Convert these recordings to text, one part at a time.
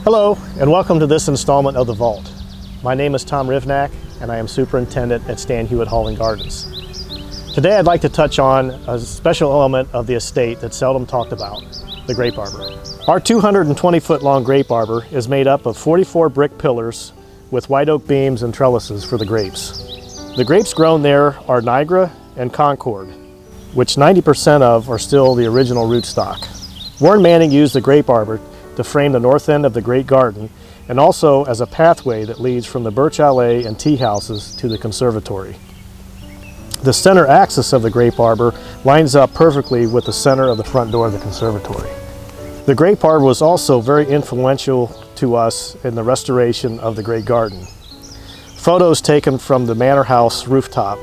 Hello, and welcome to this installment of The Vault. My name is Tom Rivnak, and I am Superintendent at Stan Hywet Hall & Gardens. Today I'd like to touch on a special element of the estate that's seldom talked about, the Grape Arbor. Our 220-foot long Grape Arbor is made up of 44 brick pillars with white oak beams and trellises for the grapes. The grapes grown there are Niagara and Concord, which 90% of are still the original rootstock. Warren Manning used the Grape Arbor to frame the north end of the Great Garden and also as a pathway that leads from the birch alley and tea houses to the conservatory. The center axis of the Grape Arbor lines up perfectly with the center of the front door of the conservatory. The Grape Arbor was also very influential to us in the restoration of the Great Garden. Photos taken from the manor house rooftop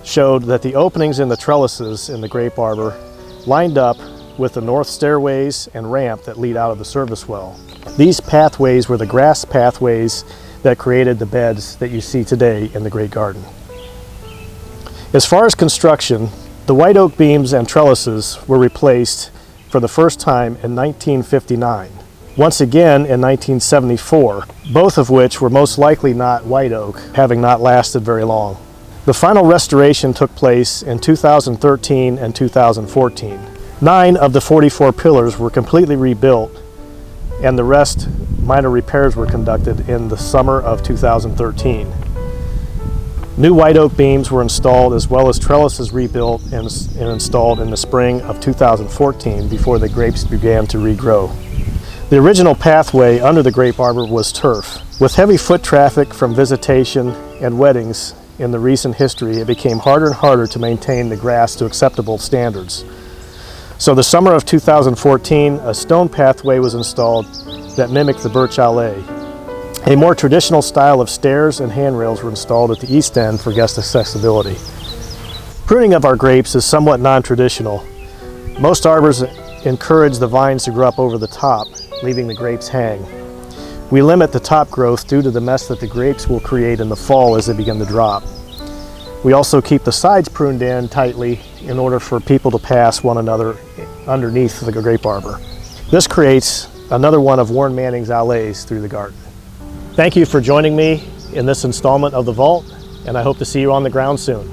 showed that the openings in the trellises in the Grape Arbor lined up with the north stairways and ramp that lead out of the service well. These pathways were the grass pathways that created the beds that you see today in the Great Garden. As far as construction, the white oak beams and trellises were replaced for the first time in 1959. Once again in 1974, both of which were most likely not white oak, having not lasted very long. The final restoration took place in 2013 and 2014. 9 of the 44 pillars were completely rebuilt, and the rest minor repairs were conducted in the summer of 2013. New white oak beams were installed as well as trellises rebuilt and installed in the spring of 2014 before the grapes began to regrow. The original pathway under the Grape Arbor was turf. With heavy foot traffic from visitation and weddings in the recent history, it became harder and harder to maintain the grass to acceptable standards. So the summer of 2014, a stone pathway was installed that mimicked the birch alley. A more traditional style of stairs and handrails were installed at the east end for guest accessibility. Pruning of our grapes is somewhat non-traditional. Most arbors encourage the vines to grow up over the top, leaving the grapes hang. We limit the top growth due to the mess that the grapes will create in the fall as they begin to drop. We also keep the sides pruned in tightly in order for people to pass one another underneath the Grape Arbor. This creates another one of Warren Manning's alleys through the garden. Thank you for joining me in this installment of The Vault, and I hope to see you on the ground soon.